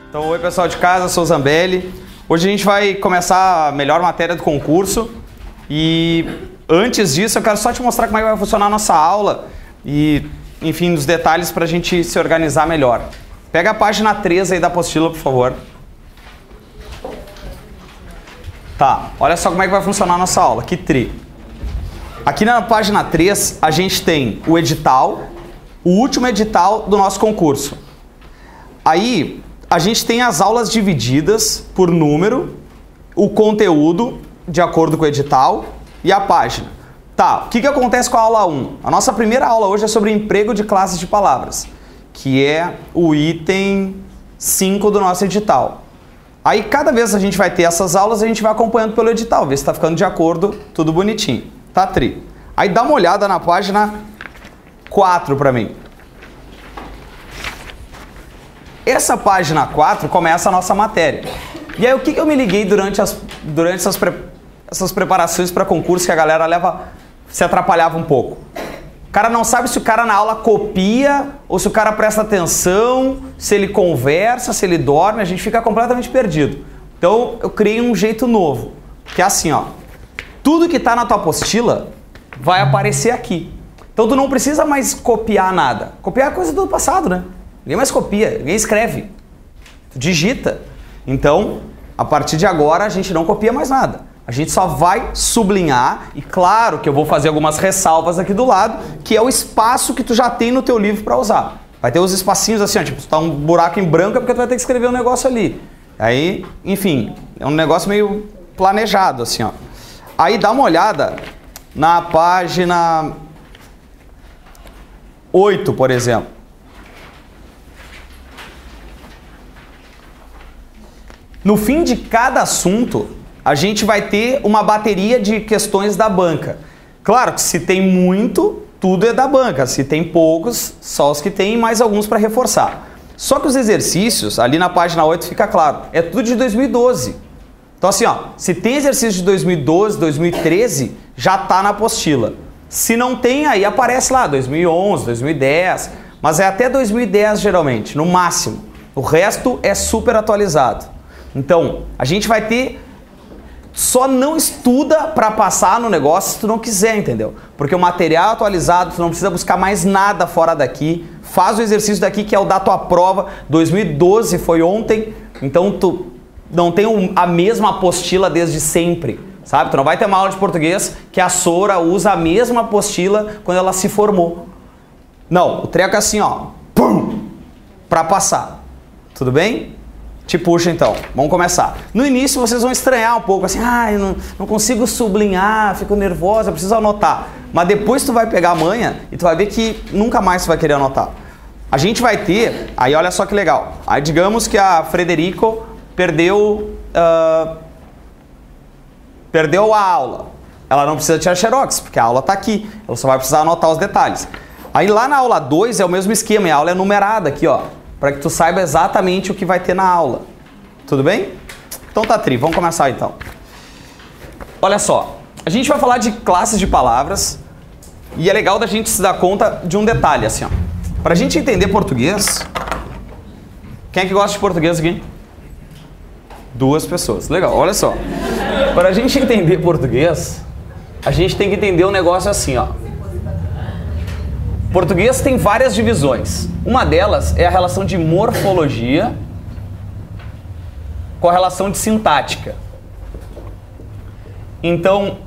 Então, oi pessoal de casa, eu sou o Zambelli. Hoje a gente vai começar a melhor matéria do concurso e antes disso eu quero só te mostrar como é que vai funcionar a nossa aula e, enfim, os detalhes para a gente se organizar melhor. Pega a página 3 aí da apostila, por favor. Tá, olha só como é que vai funcionar a nossa aula, que tri. Aqui na página 3 a gente tem o edital, o último edital do nosso concurso. Aí a gente tem as aulas divididas por número, o conteúdo de acordo com o edital e a página. Tá, o que acontece com a aula 1? A nossa primeira aula hoje é sobre emprego de classes de palavras, que é o item 5 do nosso edital. Aí cada vez a gente vai ter essas aulas, a gente vai acompanhando pelo edital, ver se está ficando de acordo, tudo bonitinho. Tá, tri? Aí dá uma olhada na página 4 para mim. Essa página 4 começa a nossa matéria. E aí o que eu me liguei durante essas preparações para concurso que a galera se atrapalhava um pouco? O cara não sabe se o cara na aula copia ou se o cara presta atenção, se ele conversa, se ele dorme, a gente fica completamente perdido. Então eu criei um jeito novo, que é assim, ó. Tudo que está na tua apostila vai aparecer aqui. Então tu não precisa mais copiar nada. Copiar é coisa do passado, né? Ninguém mais copia, ninguém escreve. Tu digita. Então, a partir de agora, a gente não copia mais nada. A gente só vai sublinhar e claro que eu vou fazer algumas ressalvas aqui do lado, que é o espaço que tu já tem no teu livro para usar. Vai ter os espacinhos assim, ó, tipo, se tá um buraco em branco é porque tu vai ter que escrever um negócio ali. Aí, enfim, é um negócio meio planejado assim, ó. Aí dá uma olhada na página 8, por exemplo. No fim de cada assunto, a gente vai ter uma bateria de questões da banca. Claro que se tem muito, tudo é da banca. Se tem poucos, só os que tem e mais alguns para reforçar. Só que os exercícios, ali na página 8 fica claro, é tudo de 2012. Então assim, ó, se tem exercício de 2012, 2013, já tá na apostila. Se não tem, aí aparece lá, 2011, 2010, mas é até 2010 geralmente, no máximo. O resto é super atualizado. Então, a gente vai ter... Só não estuda para passar no negócio se tu não quiser, entendeu? Porque o material é atualizado, tu não precisa buscar mais nada fora daqui. Faz o exercício daqui que é o da tua prova. 2012 foi ontem, então tu não tem a mesma apostila desde sempre, sabe? Tu não vai ter uma aula de português que a Sora usa a mesma apostila quando ela se formou. Não, o treco é assim, ó. Pum! Para passar. Tudo bem? Te puxa então, vamos começar. No início vocês vão estranhar um pouco, assim, eu não consigo sublinhar, fico nervosa, preciso anotar. Mas depois tu vai pegar a manha e tu vai ver que nunca mais tu vai querer anotar. A gente vai ter, aí olha só que legal, aí digamos que a Frederico perdeu a aula. Ela não precisa tirar xerox, porque a aula está aqui, ela só vai precisar anotar os detalhes. Aí lá na aula 2 é o mesmo esquema, a aula é numerada aqui, ó. Para que tu saiba exatamente o que vai ter na aula. Tudo bem? Então tá, tri, vamos começar então. Olha só, a gente vai falar de classes de palavras e é legal da gente se dar conta de um detalhe, assim, ó. Pra gente entender português... Quem é que gosta de português aqui? 2 pessoas, legal, olha só. Para a gente entender português, a gente tem que entender um negócio assim, ó. Português tem várias divisões. Uma delas é a relação de morfologia com a relação de sintática. Então,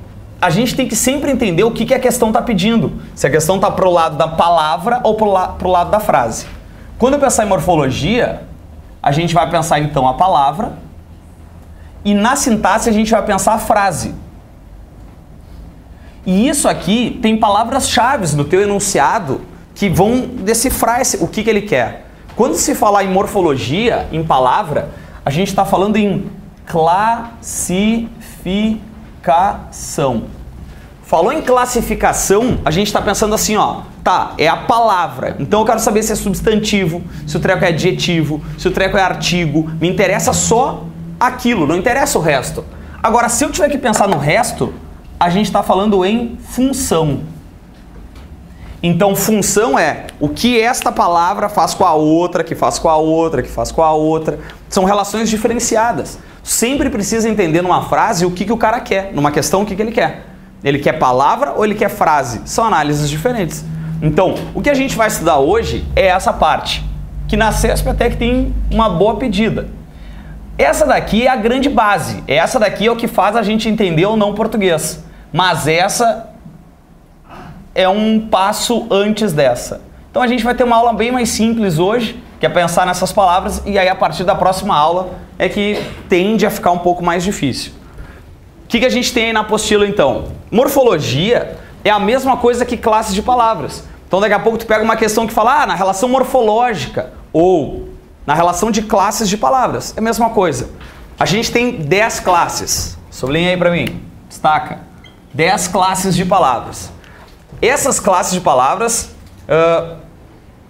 a gente tem que sempre entender o que a questão está pedindo. Se a questão está para o lado da palavra ou para o lado da frase. Quando eu pensar em morfologia, a gente vai pensar então a palavra e na sintaxe a gente vai pensar a frase. E isso aqui tem palavras-chave no teu enunciado que vão decifrar o que ele quer. Quando se falar em morfologia, em palavra, a gente está falando em classificação. Falou em classificação, a gente está pensando assim, ó, tá, é a palavra. Então eu quero saber se é substantivo, se o treco é adjetivo, se o treco é artigo. Me interessa só aquilo, não interessa o resto. Agora, se eu tiver que pensar no resto, a gente está falando em função. Então, função é o que esta palavra faz com a outra, que faz com a outra, que faz com a outra. São relações diferenciadas. Sempre precisa entender numa frase o que o cara quer, numa questão o que ele quer. Ele quer palavra ou ele quer frase? São análises diferentes. Então, o que a gente vai estudar hoje é essa parte, que na CESP até que tem uma boa pedida. Essa daqui é a grande base. Essa daqui é o que faz a gente entender ou não português. Mas essa é um passo antes dessa. Então a gente vai ter uma aula bem mais simples hoje, que é pensar nessas palavras, e aí a partir da próxima aula é que tende a ficar um pouco mais difícil. O que a gente tem aí na apostila então? Morfologia é a mesma coisa que classes de palavras. Então daqui a pouco tu pega uma questão que fala, na relação morfológica, ou na relação de classes de palavras. É a mesma coisa. A gente tem 10 classes. Sublinha aí pra mim. Destaca. 10 classes de palavras. Essas classes de palavras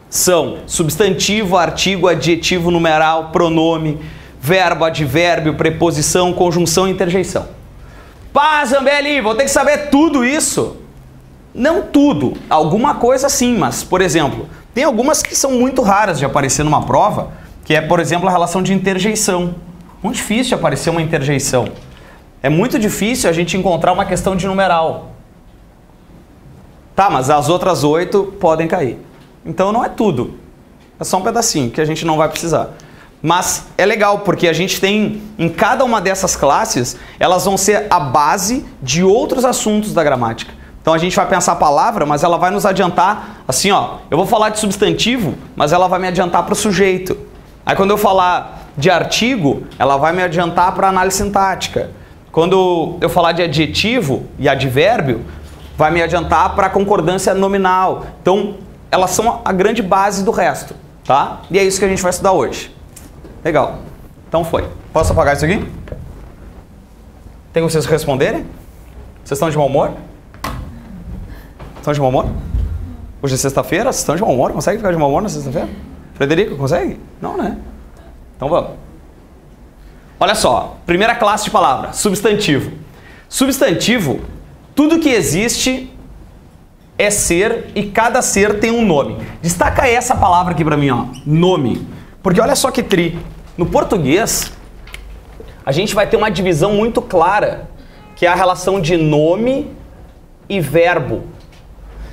são substantivo, artigo, adjetivo, numeral, pronome, verbo, advérbio, preposição, conjunção e interjeição. Pá, Zambelli, vou ter que saber tudo isso? Não tudo. Alguma coisa sim, mas, por exemplo, tem algumas que são muito raras de aparecer numa prova, que é, por exemplo, a relação de interjeição. Muito difícil de aparecer uma interjeição. É muito difícil a gente encontrar uma questão de numeral. Tá, mas as outras 8 podem cair. Então não é tudo. É só um pedacinho que a gente não vai precisar. Mas é legal, porque a gente tem, em cada uma dessas classes, elas vão ser a base de outros assuntos da gramática. Então a gente vai pensar a palavra, mas ela vai nos adiantar, assim ó, eu vou falar de substantivo, mas ela vai me adiantar para o sujeito. Aí quando eu falar de artigo, ela vai me adiantar para análise sintática. Quando eu falar de adjetivo e advérbio, vai me adiantar para concordância nominal. Então, elas são a grande base do resto, tá? E é isso que a gente vai estudar hoje. Legal. Então foi. Posso apagar isso aqui? Tem como vocês responderem? Vocês estão de mau humor? Estão de mau humor? Hoje é sexta-feira, vocês estão de mau humor? Consegue ficar de mau humor na sexta-feira? Frederico, consegue? Não, né? Então vamos. Olha só, primeira classe de palavra, substantivo. Substantivo, tudo que existe é ser e cada ser tem um nome. Destaca essa palavra aqui pra mim, ó, nome. Porque olha só que tri. No português, a gente vai ter uma divisão muito clara, que é a relação de nome e verbo.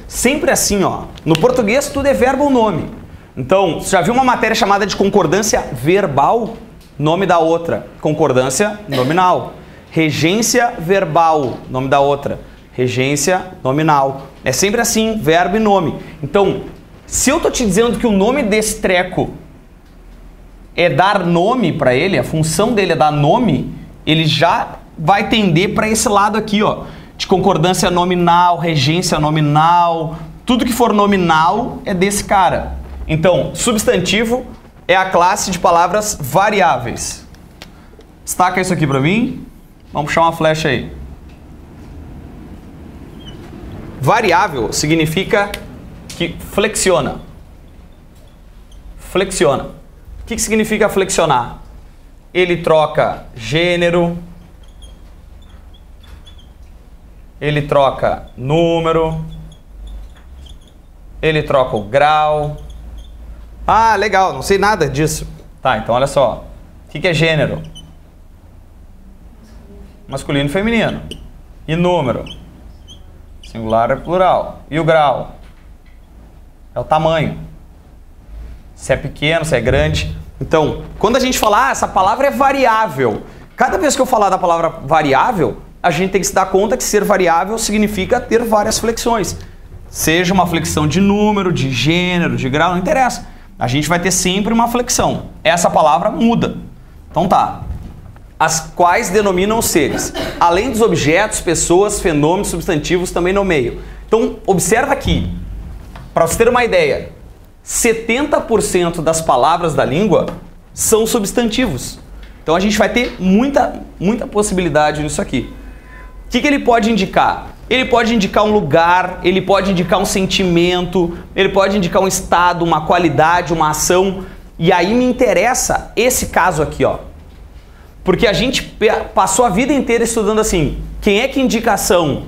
Sempre assim, ó. No português, tudo é verbo ou nome. Então, você já viu uma matéria chamada de concordância verbal? Nome da outra. Concordância nominal. Regência verbal. Nome da outra. Regência nominal. É sempre assim, verbo e nome. Então, se eu tô te dizendo que o nome desse treco é dar nome para ele, a função dele é dar nome, ele já vai tender para esse lado aqui, ó, de concordância nominal, regência nominal, tudo que for nominal é desse cara. Então, substantivo é a classe de palavras variáveis. Destaca isso aqui para mim. Vamos puxar uma flecha aí. Variável significa que flexiona. Flexiona. O que significa flexionar? Ele troca gênero, ele troca número, ele troca o grau. Ah, legal, não sei nada disso. Tá, então olha só. O que é gênero? Masculino e feminino. E número? Singular e plural. E o grau? É o tamanho. Se é pequeno, se é grande. Então, quando a gente fala, essa palavra é variável. Cada vez que eu falar da palavra variável, a gente tem que se dar conta que ser variável significa ter várias flexões. Seja uma flexão de número, de gênero, de grau, não interessa. A gente vai ter sempre uma flexão. Essa palavra muda. Então tá. As quais denominam seres. Além dos objetos, pessoas, fenômenos, substantivos, também nomeio. Então, observa aqui. Para você ter uma ideia, 70% das palavras da língua são substantivos. Então a gente vai ter muita possibilidade nisso aqui. O que ele pode indicar? Ele pode indicar um lugar, ele pode indicar um sentimento, ele pode indicar um estado, uma qualidade, uma ação. E aí me interessa esse caso aqui, ó. Porque a gente passou a vida inteira estudando assim, Quem é que indica ação?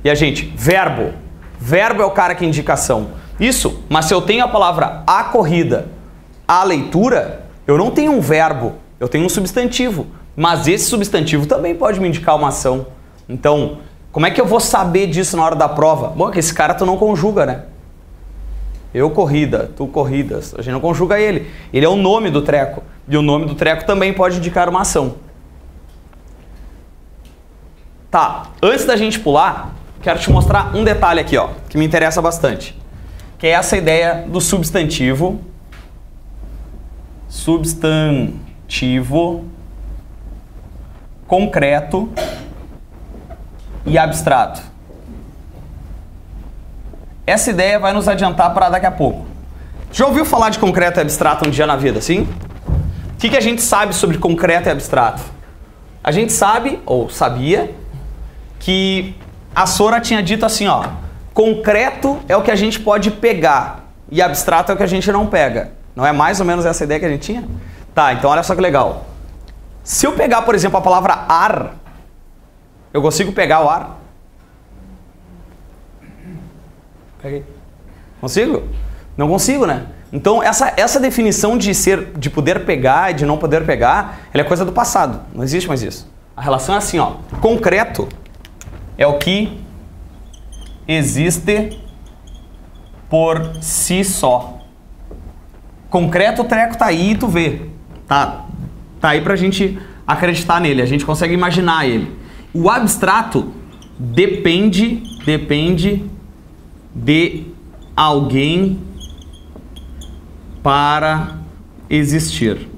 E a gente, verbo. Verbo é o cara que indica ação. Isso, mas se eu tenho a palavra a corrida, a leitura, eu não tenho um verbo, eu tenho um substantivo. Mas esse substantivo também pode me indicar uma ação. Então, como é que eu vou saber disso na hora da prova? Bom, é que esse cara tu não conjuga, né? Eu corrida, tu corridas. A gente não conjuga ele. Ele é o nome do treco. E o nome do treco também pode indicar uma ação. Tá, antes da gente pular, quero te mostrar um detalhe aqui, ó, que me interessa bastante. Que é essa ideia do substantivo. Substantivo concreto e abstrato. Essa ideia vai nos adiantar para daqui a pouco. Já ouviu falar de concreto e abstrato um dia na vida, sim? O que a gente sabe sobre concreto e abstrato? A gente sabe, ou sabia, que a Sora tinha dito assim, ó, concreto é o que a gente pode pegar e abstrato é o que a gente não pega. Não é mais ou menos essa ideia que a gente tinha? Tá, então olha só que legal. Se eu pegar, por exemplo, a palavra ar, eu consigo pegar o ar? Peguei. Consigo? Não consigo, né? Então, essa definição de poder pegar e de não poder pegar, ela é coisa do passado. Não existe mais isso. A relação é assim, ó. Concreto é o que existe por si só. Concreto, o treco tá aí e tu vê. Tá aí pra gente acreditar nele. A gente consegue imaginar ele. O abstrato depende de alguém para existir.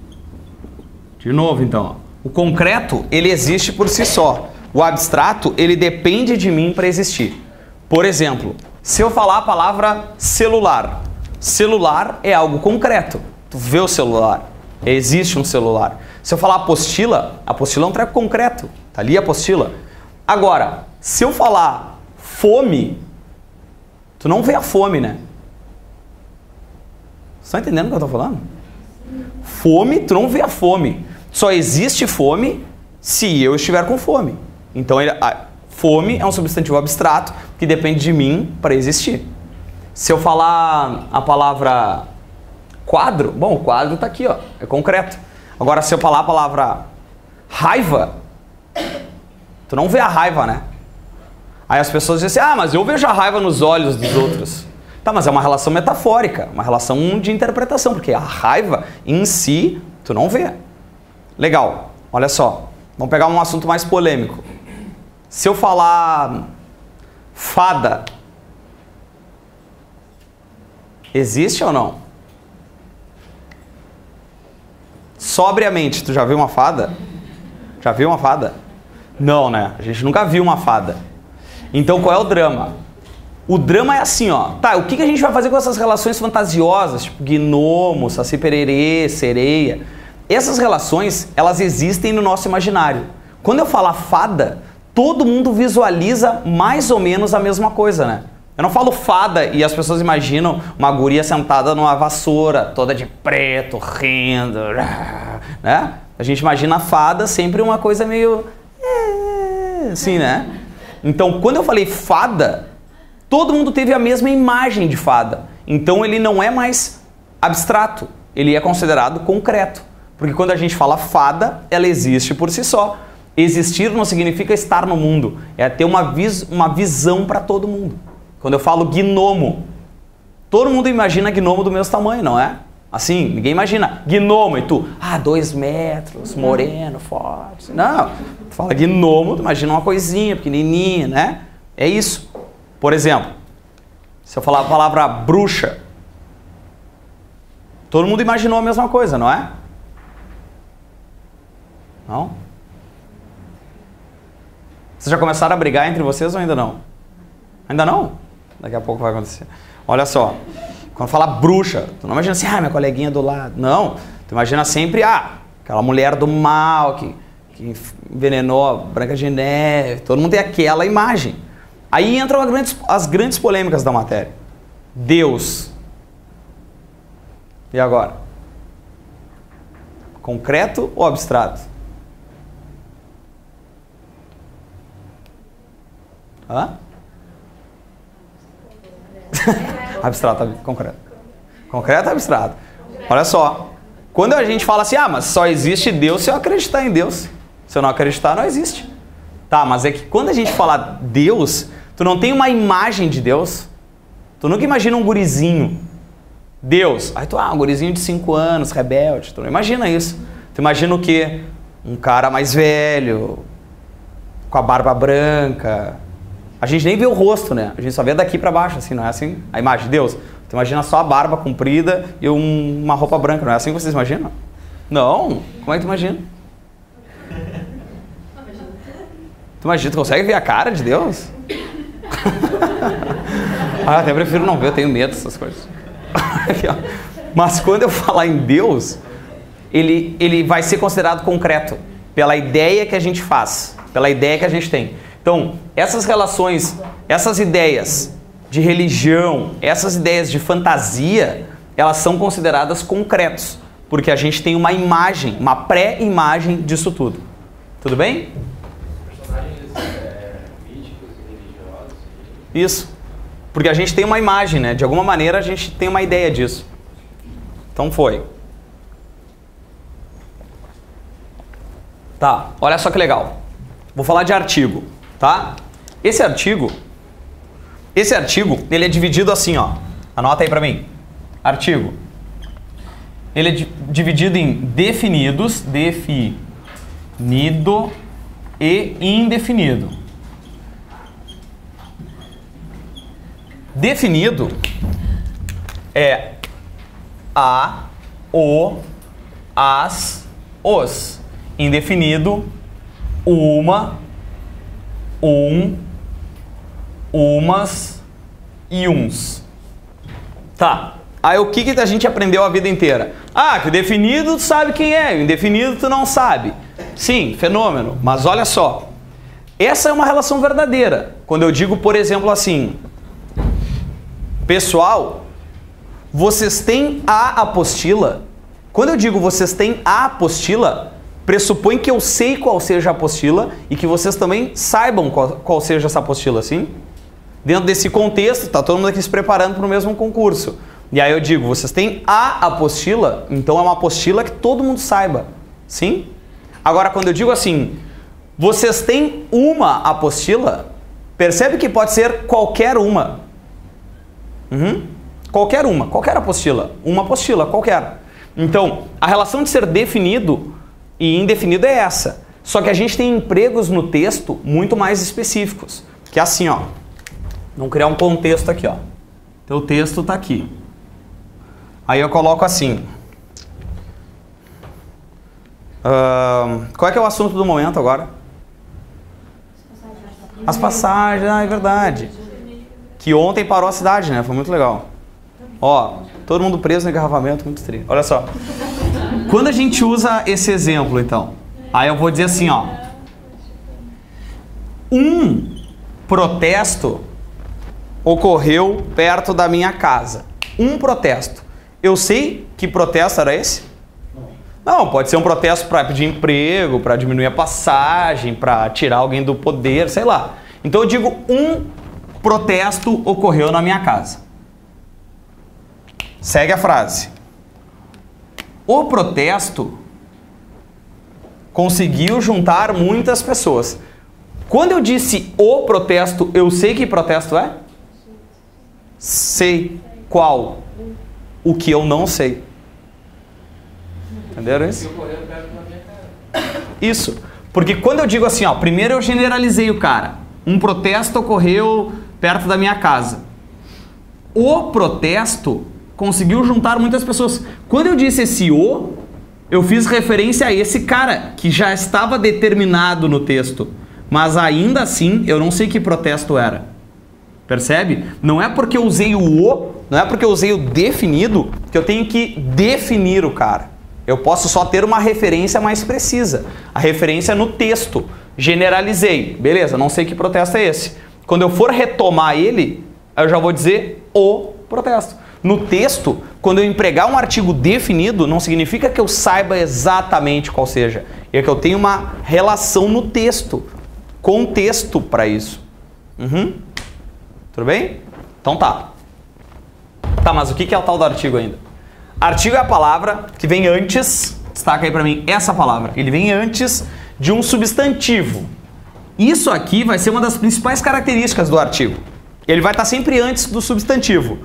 De novo, então, ó. O concreto, ele existe por si só. O abstrato, ele depende de mim para existir. Por exemplo, se eu falar a palavra celular. Celular é algo concreto. Tu vê o celular. Existe um celular. Se eu falar apostila é um treco concreto. Tá ali a apostila. Agora, se eu falar fome, tu não vê a fome, né? Você tá entendendo o que eu tô falando? Fome, tu não vê a fome. Só existe fome se eu estiver com fome. Então, fome é um substantivo abstrato que depende de mim para existir. Se eu falar a palavra quadro, bom, o quadro tá aqui, ó, é concreto. Agora, se eu falar a palavra raiva, tu não vê a raiva, né? Aí as pessoas dizem assim, mas eu vejo a raiva nos olhos dos outros. Tá, mas é uma relação metafórica, uma relação de interpretação, porque a raiva em si, tu não vê. Legal, olha só, vamos pegar um assunto mais polêmico. Se eu falar fada, existe ou não? Sobriamente, tu já viu uma fada? Já viu uma fada? Não, né? A gente nunca viu uma fada. Então qual é o drama? O drama é assim, ó. Tá, o que a gente vai fazer com essas relações fantasiosas? Tipo gnomo, saci pererê, sereia. Essas relações, elas existem no nosso imaginário. Quando eu falar fada, todo mundo visualiza mais ou menos a mesma coisa, né? Eu não falo fada e as pessoas imaginam uma guria sentada numa vassoura, toda de preto, rindo, né? A gente imagina a fada sempre uma coisa meio... assim, né? Então, quando eu falei fada, todo mundo teve a mesma imagem de fada. Então, ele não é mais abstrato, ele é considerado concreto. Porque quando a gente fala fada, ela existe por si só. Existir não significa estar no mundo, é ter uma visão para todo mundo. Quando eu falo gnomo, todo mundo imagina gnomo do mesmo tamanho, não é? Assim, ninguém imagina gnomo e tu, 2 metros, moreno, forte. Não, tu fala gnomo, tu imagina uma coisinha pequenininha, né? É isso. Por exemplo, se eu falar a palavra bruxa, todo mundo imaginou a mesma coisa, não é? Não? Vocês já começaram a brigar entre vocês ou ainda não? Ainda não? Daqui a pouco vai acontecer. Olha só, quando fala bruxa, tu não imagina assim, minha coleguinha do lado. Não, tu imagina sempre, aquela mulher do mal que envenenou a Branca de Neve. Todo mundo tem aquela imagem. Aí entram as grandes polêmicas da matéria. Deus. E agora? Concreto ou abstrato? Hã? Abstrato, concreto. Concreto ou abstrato? Olha só. Quando a gente fala assim, mas só existe Deus se eu acreditar em Deus. Se eu não acreditar, não existe. Tá, mas é que quando a gente fala Deus, tu não tem uma imagem de Deus. Tu nunca imagina um gurizinho. Deus. Aí tu, um gurizinho de 5 anos, rebelde. Tu não imagina isso. Tu imagina o quê? Um cara mais velho, com a barba branca. A gente nem vê o rosto, né? A gente só vê daqui pra baixo, assim, não é assim? A imagem de Deus. Tu imagina só a barba comprida e uma roupa branca, não é assim que vocês imaginam? Não. Como é que tu imagina? Tu imagina, tu consegue ver a cara de Deus? Até prefiro não ver, eu tenho medo dessas coisas. Mas quando eu falar em Deus, ele vai ser considerado concreto pela ideia que a gente faz, pela ideia que a gente tem. Então, essas relações, essas ideias de religião, essas ideias de fantasia, elas são consideradas concretos, porque a gente tem uma imagem, uma pré-imagem disso tudo. Tudo bem? Personagens míticos e religiosos. Isso. Porque a gente tem uma imagem, né? De alguma maneira a gente tem uma ideia disso. Então foi. Tá, olha só que legal. Vou falar de artigo, tá? Esse artigo, ele é dividido assim, ó. Anota aí pra mim. Artigo. Ele é dividido em definidos, definido e indefinido. Definido é a, o, as, os. Indefinido, uma, um, umas e uns. Tá. Aí o que a gente aprendeu a vida inteira? Que o definido tu sabe quem é, o indefinido tu não sabe. Sim, fenômeno. Mas olha só. Essa é uma relação verdadeira. Quando eu digo, por exemplo, assim... Pessoal, vocês têm a apostila? Quando eu digo vocês têm a apostila, pressupõe que eu sei qual seja a apostila e que vocês também saibam qual seja essa apostila, sim? Dentro desse contexto, está todo mundo aqui se preparando para o mesmo concurso. E aí eu digo, vocês têm a apostila, então é uma apostila que todo mundo saiba, sim? Agora, quando eu digo assim, vocês têm uma apostila, percebe que pode ser qualquer uma. Qualquer uma, qualquer apostila. Uma apostila, qualquer. Então, a relação de ser definido e indefinido é essa. Só que a gente tem empregos no texto muito mais específicos. Que é assim, ó. Vamos criar um contexto aqui, ó. Então o texto tá aqui. Aí eu coloco assim. Qual é que é o assunto do momento agora? As passagens, é verdade. Que ontem parou a cidade, né? Foi muito legal. Ó, todo mundo preso no engarrafamento, muito triste. Olha só. Quando a gente usa esse exemplo, então, aí eu vou dizer assim, ó. Um protesto ocorreu perto da minha casa. Um protesto. Eu sei que protesto era esse? Não, pode ser um protesto para pedir emprego, para diminuir a passagem, para tirar alguém do poder, sei lá. Então eu digo um protesto ocorreu na minha casa. Segue a frase. O protesto conseguiu juntar muitas pessoas. Quando eu disse o protesto, eu sei que protesto é? Sei. Qual? O que eu não sei. Entenderam isso? Isso. Porque quando eu digo assim, ó, primeiro eu generalizei o cara. Um protesto ocorreu perto da minha casa. O protesto conseguiu juntar muitas pessoas. Quando eu disse esse o, eu fiz referência a esse cara que já estava determinado no texto. Mas ainda assim, eu não sei que protesto era. Percebe? Não é porque eu usei o não é porque eu usei o definido que eu tenho que definir o cara. Eu posso só ter uma referência mais precisa. A referência é no texto. Generalizei. Beleza, não sei que protesto é esse. Quando eu for retomar ele, eu já vou dizer o protesto. No texto, quando eu empregar um artigo definido, não significa que eu saiba exatamente qual seja. É que eu tenho uma relação no texto. Contexto para isso. Uhum. Tudo bem? Então tá. Tá, mas o que é o tal do artigo ainda? Artigo é a palavra que vem antes, destaca aí pra mim essa palavra, ele vem antes de um substantivo. Isso aqui vai ser uma das principais características do artigo. Ele vai estar sempre antes do substantivo.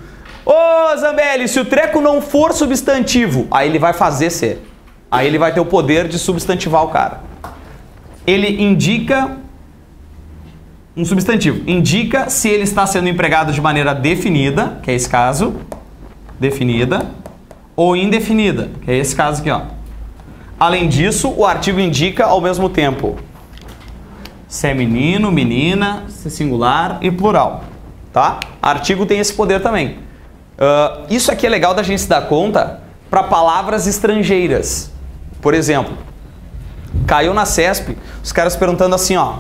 Ô Zambelli, se o treco não for substantivo, aí ele vai fazer ser. Aí ele vai ter o poder de substantivar o cara. Ele indica um substantivo. Indica se ele está sendo empregado de maneira definida, que é esse caso, definida, ou indefinida, que é esse caso aqui, ó. Além disso, o artigo indica ao mesmo tempo se é menino, menina, se é singular e plural, tá? Artigo tem esse poder também. Isso aqui é legal da gente se dar conta para palavras estrangeiras. Por exemplo, caiu na CESP, os caras perguntando assim, ó.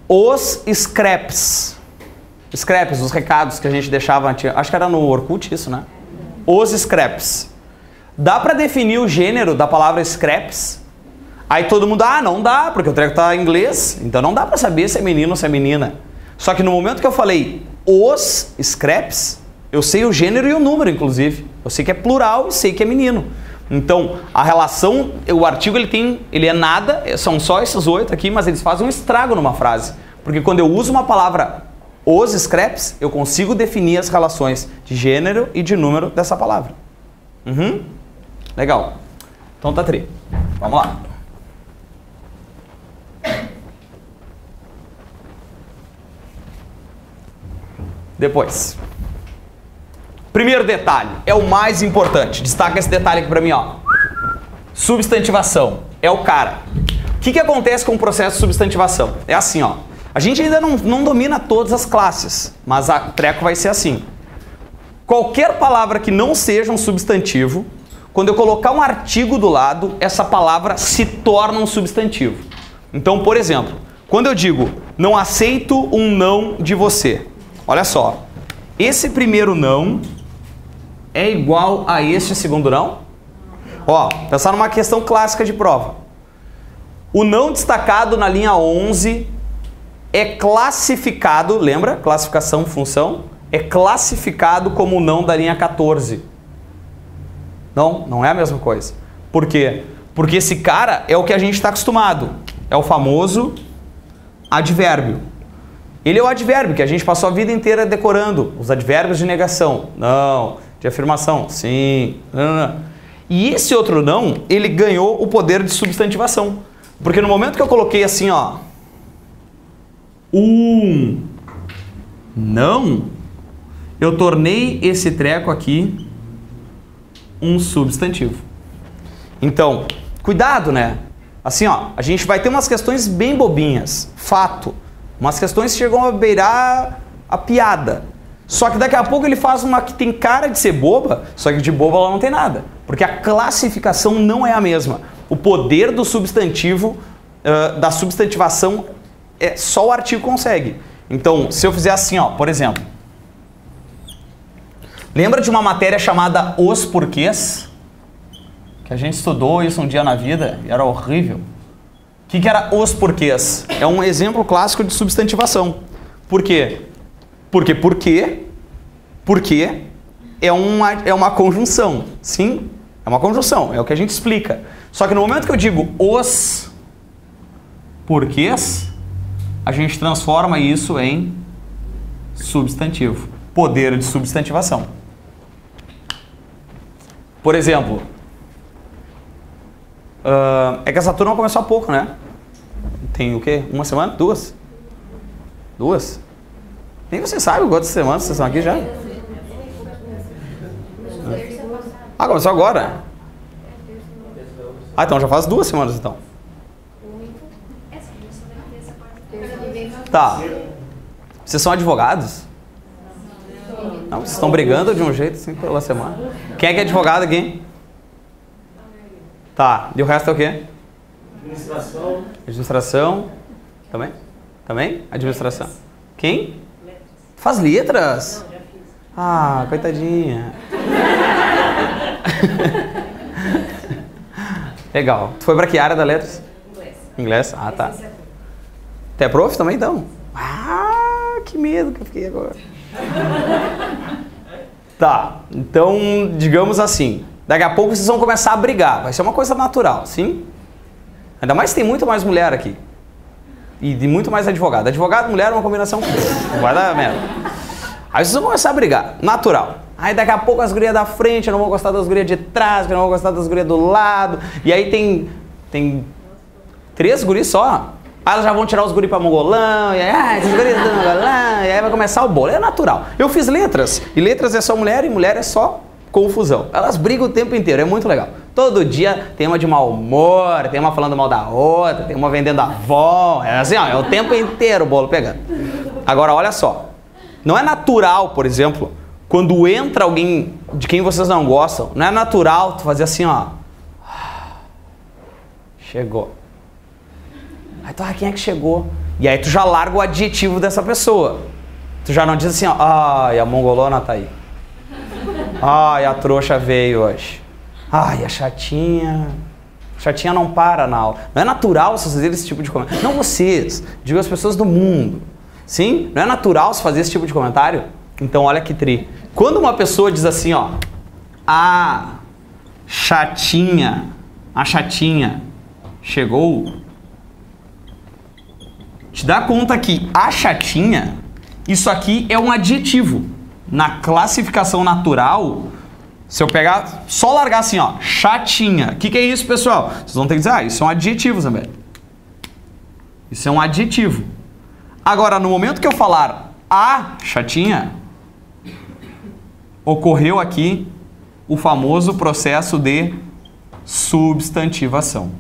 Os scraps. Scraps, os recados que a gente deixava antes. Acho que era no Orkut isso, né? Os scraps. Dá para definir o gênero da palavra scraps? Aí todo mundo, não dá, porque o treco tá em inglês, então não dá para saber se é menino ou se é menina. Só que no momento que eu falei os scraps, eu sei o gênero e o número, inclusive. Eu sei que é plural e sei que é menino. Então, a relação, o artigo ele é nada, são só esses 8 aqui, mas eles fazem um estrago numa frase. Porque quando eu uso uma palavra os scraps, eu consigo definir as relações de gênero e de número dessa palavra. Uhum. Legal. Então tá tri. Vamos lá. Depois. Primeiro detalhe, é o mais importante. Destaca esse detalhe aqui pra mim, ó. Substantivação. É o cara. O que acontece com o processo de substantivação? É assim, ó. A gente ainda não domina todas as classes, mas a treco vai ser assim. Qualquer palavra que não seja um substantivo, quando eu colocar um artigo do lado, essa palavra se torna um substantivo. Então, por exemplo, quando eu digo não aceito um não de você, olha só, esse primeiro não é igual a este segundo não? Ó, pensar numa questão clássica de prova. O não destacado na linha 11 é classificado, lembra? Classificação, função. É classificado como o não da linha 14. Não é a mesma coisa. Por quê? Porque esse cara é o que a gente está acostumado. É o famoso advérbio. Ele é o advérbio que a gente passou a vida inteira decorando. Os advérbios de negação. Não. De afirmação. Sim. Não. E esse outro não, ele ganhou o poder de substantivação. Porque no momento que eu coloquei assim, ó. Não. Eu tornei esse treco aqui um substantivo. Então, cuidado, né? Assim, ó, a gente vai ter umas questões bem bobinhas. Fato. Umas questões que chegam a beirar a piada. Só que daqui a pouco ele faz uma que tem cara de ser boba, só que de boba ela não tem nada. Porque a classificação não é a mesma. O poder do substantivo, da substantivação, só o artigo consegue. Então, se eu fizer assim, ó, por exemplo. Lembra de uma matéria chamada Os Porquês? Que a gente estudou isso um dia na vida e era horrível. O que era os porquês? É um exemplo clássico de substantivação. Por quê? Porque é uma conjunção. Sim, é uma conjunção, é o que a gente explica. Só que no momento que eu digo os porquês, a gente transforma isso em substantivo. Poder de substantivação. Por exemplo, é que essa turma começou há pouco, né? Tem o quê? Uma semana? Duas? Nem você sabe quantas semanas vocês estão aqui já? Começou agora? Então já faz 2 semanas então. Tá. Vocês são advogados? Não, vocês estão brigando de um jeito assim pela semana. Quem é que é advogado aqui? Tá. E o resto é o quê? Administração. Também? Administração. Quem? Faz letras? Coitadinha. Legal. Tu foi pra que área da letras? Inglês. Tá. Tu é prof também então? Ah, que medo que eu fiquei agora. Tá, então, digamos assim, daqui a pouco vocês vão começar a brigar. Vai ser uma coisa natural, sim? Ainda mais tem muito mais mulher aqui. E muito mais advogado. Advogado e mulher é uma combinação feia. Vai dar merda. Aí vocês vão começar a brigar, natural. Aí daqui a pouco as gurias da frente, eu não vou gostar das gurias de trás, eu não vou gostar das gurias do lado. E aí tem 3 guris só. Aí elas já vão tirar os guris pra mongolão, e aí, esses guris do mongolão, e aí vai começar o bolo. É natural. Eu fiz letras, e letras é só mulher, e mulher é só confusão. Elas brigam o tempo inteiro, é muito legal. Todo dia tem uma de mau humor, tem uma falando mal da outra, tem uma vendendo a avó. É assim, ó, é o tempo inteiro o bolo pegando. Agora, olha só. Não é natural, por exemplo, quando entra alguém de quem vocês não gostam, não é natural tu fazer assim, ó. Chegou. Aí tu, quem é que chegou? E aí tu já larga o adjetivo dessa pessoa. Tu já não diz assim, ó, ai, a mongolona tá aí. Ai, a trouxa veio hoje. Ai, a chatinha. Chatinha não para na aula. Não é natural vocês fazerem esse tipo de comentário. Não vocês, digo as pessoas do mundo. Sim? Não é natural você fazer esse tipo de comentário? Então olha que tri. Quando uma pessoa diz assim, ó, a chatinha chegou, te dá conta que a chatinha, isso aqui é um adjetivo. Na classificação natural, se eu pegar, só largar assim, ó, chatinha. O que é isso, pessoal? Vocês vão ter que dizer, isso é um adjetivo também. Isso é um adjetivo. Agora, no momento que eu falar a chatinha, ocorreu aqui o famoso processo de substantivação.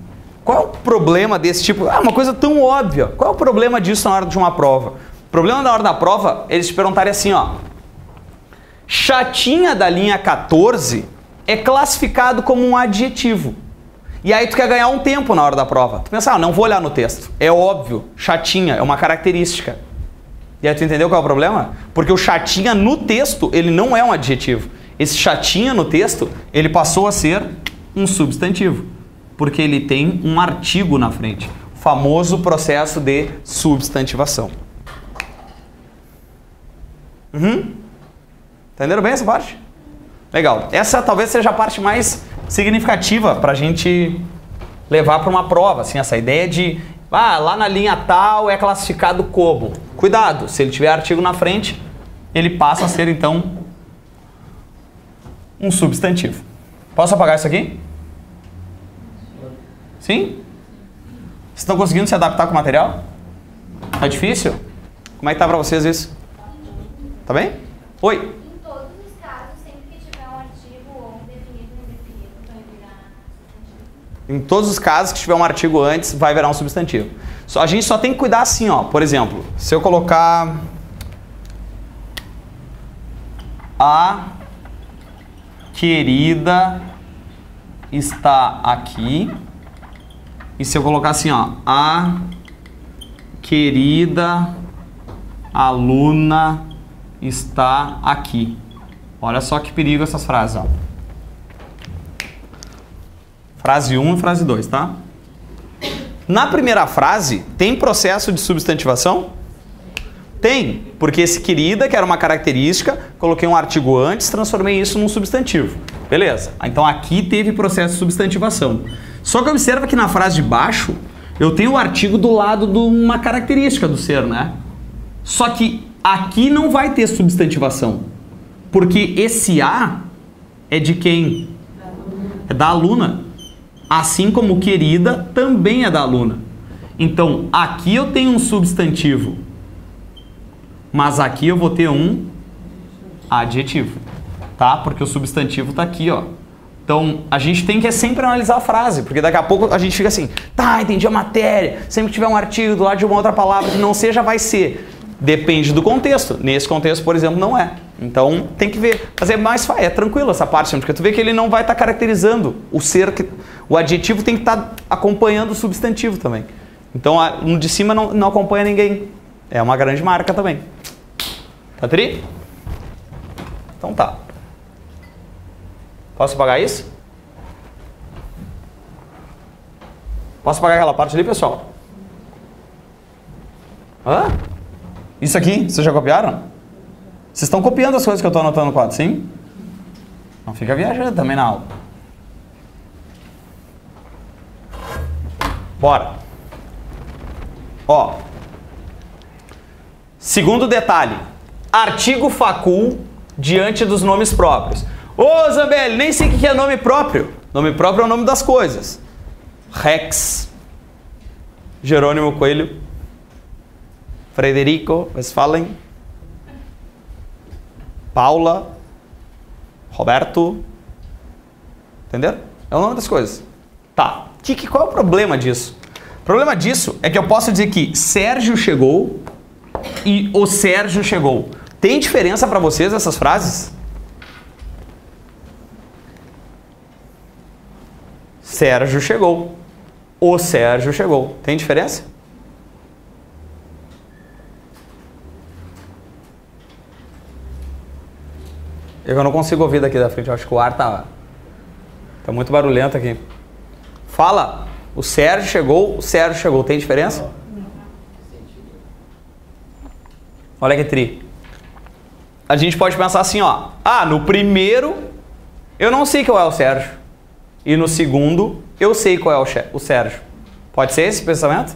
Qual é o problema desse tipo? Uma coisa tão óbvia. Qual é o problema disso na hora de uma prova? O problema na hora da prova, eles te perguntarem assim, ó. Chatinha da linha 14 é classificado como um adjetivo. E aí tu quer ganhar um tempo na hora da prova. Tu pensa, não vou olhar no texto. É óbvio, chatinha é uma característica. E aí tu entendeu qual é o problema? Porque o chatinha no texto, ele não é um adjetivo. Esse chatinha no texto, ele passou a ser um substantivo. Porque ele tem um artigo na frente. O famoso processo de substantivação. Entenderam bem essa parte? Legal. Essa talvez seja a parte mais significativa para a gente levar para uma prova. Assim, essa ideia de, lá na linha tal é classificado como. Cuidado, se ele tiver artigo na frente, ele passa a ser, então, um substantivo. Posso apagar isso aqui? Sim? Vocês estão conseguindo se adaptar com o material? Tá difícil? Como é que tá para vocês isso? Tá bem? Oi? Em todos os casos, sempre que tiver um artigo ou um definido ou indefinido, vai virar substantivo. Em todos os casos que tiver um artigo antes, vai virar um substantivo. A gente só tem que cuidar assim, ó. Por exemplo, se eu colocar a querida está aqui. E se eu colocar assim, ó, a querida aluna está aqui. Olha só que perigo essas frases, ó. Frase 1 e frase 2, tá? Na primeira frase, tem processo de substantivação? Tem, porque esse querida, que era uma característica, coloquei um artigo antes, transformei isso num substantivo. Beleza. Então aqui teve processo de substantivação. Só que observa que na frase de baixo, eu tenho o artigo do lado de uma característica do ser, né? Só que aqui não vai ter substantivação. Porque esse a é de quem? É da aluna. Assim como querida também é da aluna. Então, aqui eu tenho um substantivo. Mas aqui eu vou ter um adjetivo. Tá? Porque o substantivo tá aqui, ó. Então, a gente tem que sempre analisar a frase, porque daqui a pouco a gente fica assim, tá, entendi a matéria, sempre que tiver um artigo do lado de uma outra palavra que não seja, vai ser. Depende do contexto. Nesse contexto, por exemplo, não é. Então, tem que ver. Mas é tranquilo essa parte, porque tu vê que ele não vai estar caracterizando o ser, o adjetivo tem que estar acompanhando o substantivo também. Então, no de cima não acompanha ninguém. É uma grande marca também. Tá tri? Então tá. Posso apagar isso? Posso apagar aquela parte ali, pessoal? Hã? Isso aqui, vocês já copiaram? Vocês estão copiando as coisas que eu estou anotando no quadro, sim? Não fica viajando também na aula. Bora. Ó. Segundo detalhe. Artigo facul diante dos nomes próprios. Ô, Zambelli, nem sei o que é nome próprio. Nome próprio é o nome das coisas. Rex. Jerônimo Coelho. Frederico Westphalen. Paula. Roberto. Entenderam? É o nome das coisas. Tá. Qual é o problema disso? O problema disso é que eu posso dizer que Sérgio chegou e o Sérgio chegou. Tem diferença para vocês essas frases? Sérgio chegou. O Sérgio chegou. Tem diferença? Eu não consigo ouvir daqui da frente. Eu acho que o ar tá muito barulhento aqui. Fala. O Sérgio chegou. O Sérgio chegou. Tem diferença? Olha que tri. A gente pode pensar assim, ó. Ah, no primeiro eu não sei qual é o Sérgio. E no segundo eu sei qual é o Sérgio. Pode ser esse pensamento?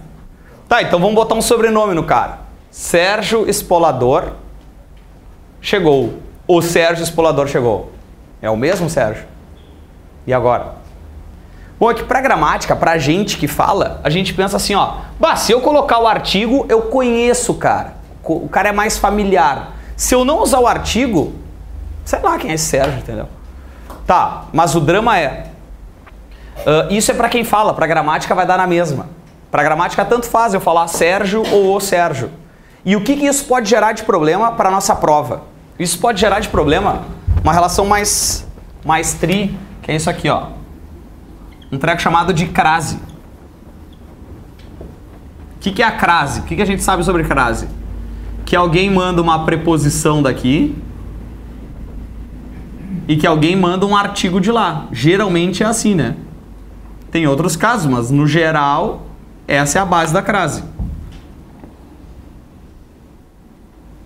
Tá, então vamos botar um sobrenome no cara. Sérgio Espolador chegou. O Sérgio Espolador chegou. É o mesmo Sérgio? E agora? Bom, aqui pra gramática, pra gente que fala, a gente pensa assim, ó. Bah, se eu colocar o artigo, eu conheço o cara. O cara é mais familiar. Se eu não usar o artigo, sei lá quem é esse Sérgio, entendeu? Tá, mas o drama é... isso é pra quem fala, pra gramática vai dar na mesma. Pra gramática tanto faz eu falar Sérgio ou o Sérgio. E o que isso pode gerar de problema pra nossa prova? Isso pode gerar de problema uma relação mais tri, que é isso aqui, ó. Um treco chamado de crase. O que é a crase? O que a gente sabe sobre crase? Que alguém manda uma preposição daqui e que alguém manda um artigo de lá. Geralmente é assim, né? Tem outros casos, mas no geral, essa é a base da crase.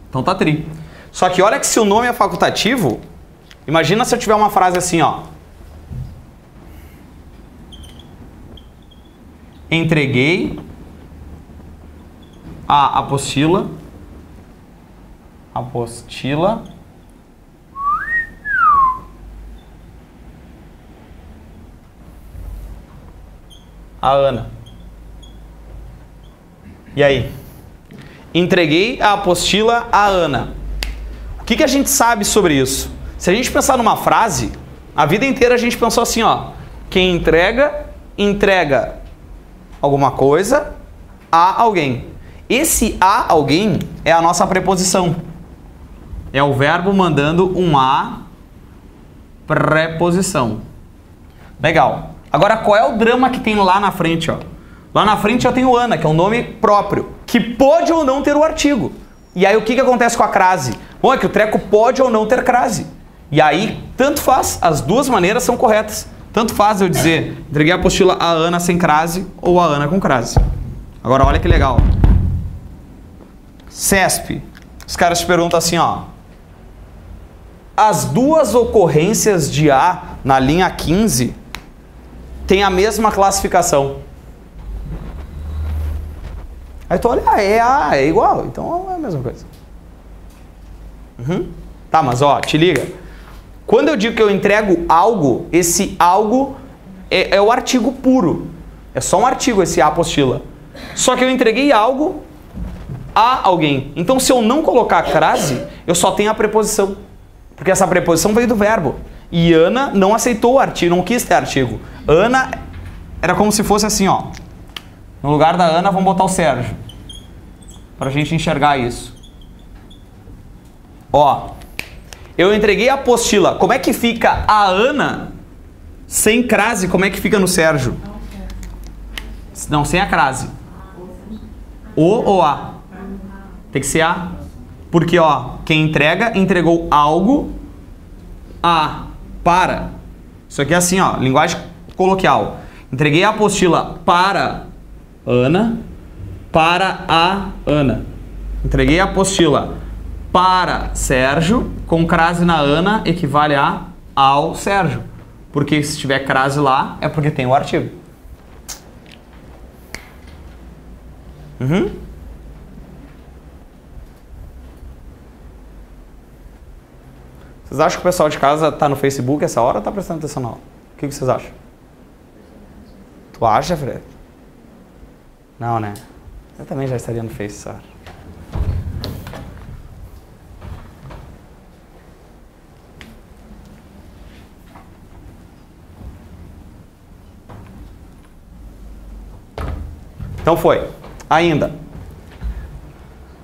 Então tá tri. Só que olha que se o nome é facultativo, imagina se eu tiver uma frase assim, ó. Entreguei a apostila a Ana. E aí? Entreguei a apostila a Ana. O que a gente sabe sobre isso? Se a gente pensar numa frase, a vida inteira a gente pensou assim, ó. Quem entrega, entrega alguma coisa a alguém. Esse a alguém é a nossa preposição. É o verbo mandando um a preposição. Legal. Agora, qual é o drama que tem lá na frente, ó? Lá na frente eu tenho Ana, que é um nome próprio, que pode ou não ter o artigo. E aí o que acontece com a crase? Bom, é que o treco pode ou não ter crase. E aí, tanto faz, as duas maneiras são corretas. Tanto faz eu dizer, entreguei a apostila a Ana sem crase ou a Ana com crase. Agora, olha que legal. CESP. Os caras te perguntam assim, ó. As duas ocorrências de A na linha 15 têm a mesma classificação. Aí tu olha, é A, é igual, então é a mesma coisa. Tá, mas ó, te liga. Quando eu digo que eu entrego algo, esse algo é o artigo puro. É só um artigo esse a apostila. Só que eu entreguei algo a alguém. Então se eu não colocar a crase, eu só tenho a preposição. Porque essa preposição veio do verbo. E Ana não aceitou o artigo, não quis ter artigo. Ana era como se fosse assim, ó. No lugar da Ana, vamos botar o Sérgio. Pra gente enxergar isso. Ó. Eu entreguei a apostila. Como é que fica a Ana sem crase? Como é que fica no Sérgio? Não, sem a crase. O ou a? Tem que ser a. Porque, ó, quem entrega, entregou algo a para. Isso aqui é assim, ó, linguagem coloquial. Entreguei a apostila para Ana, para a Ana. Entreguei a apostila para Sérgio, com crase na Ana equivale a ao Sérgio. Porque se tiver crase lá, é porque tem o artigo. Vocês acham que o pessoal de casa tá no Facebook essa hora ou tá prestando atenção na aula? O que vocês acham? Tu acha, Fred? Não, né? Eu também já estaria no Face essa hora. Então foi. Ainda.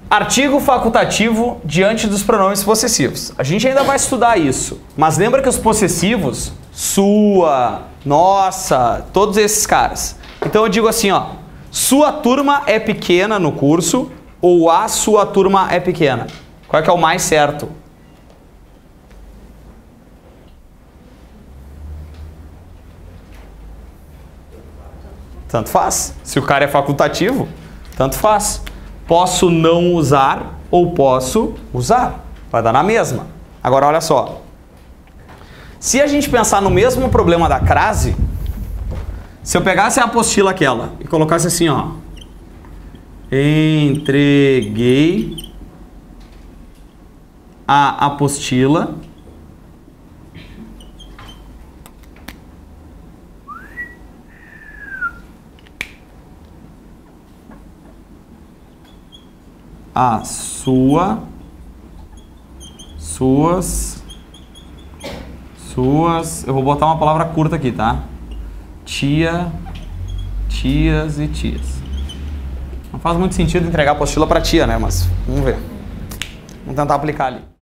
Artigo facultativo diante dos pronomes possessivos. A gente ainda vai estudar isso. Mas lembra que os possessivos, sua, nossa, todos esses caras. Então eu digo assim, ó. Sua turma é pequena no curso ou a sua turma é pequena? Qual é que é o mais certo? Tanto faz. Se o cara é facultativo, tanto faz. Posso não usar ou posso usar. Vai dar na mesma. Agora, olha só. Se a gente pensar no mesmo problema da crase, se eu pegasse a apostila aquela e colocasse assim, ó. Entreguei a apostila a suas, eu vou botar uma palavra curta aqui, tá? Tias e tias. Não faz muito sentido entregar a apostila para tia, né? Mas vamos ver. Vamos tentar aplicar ali.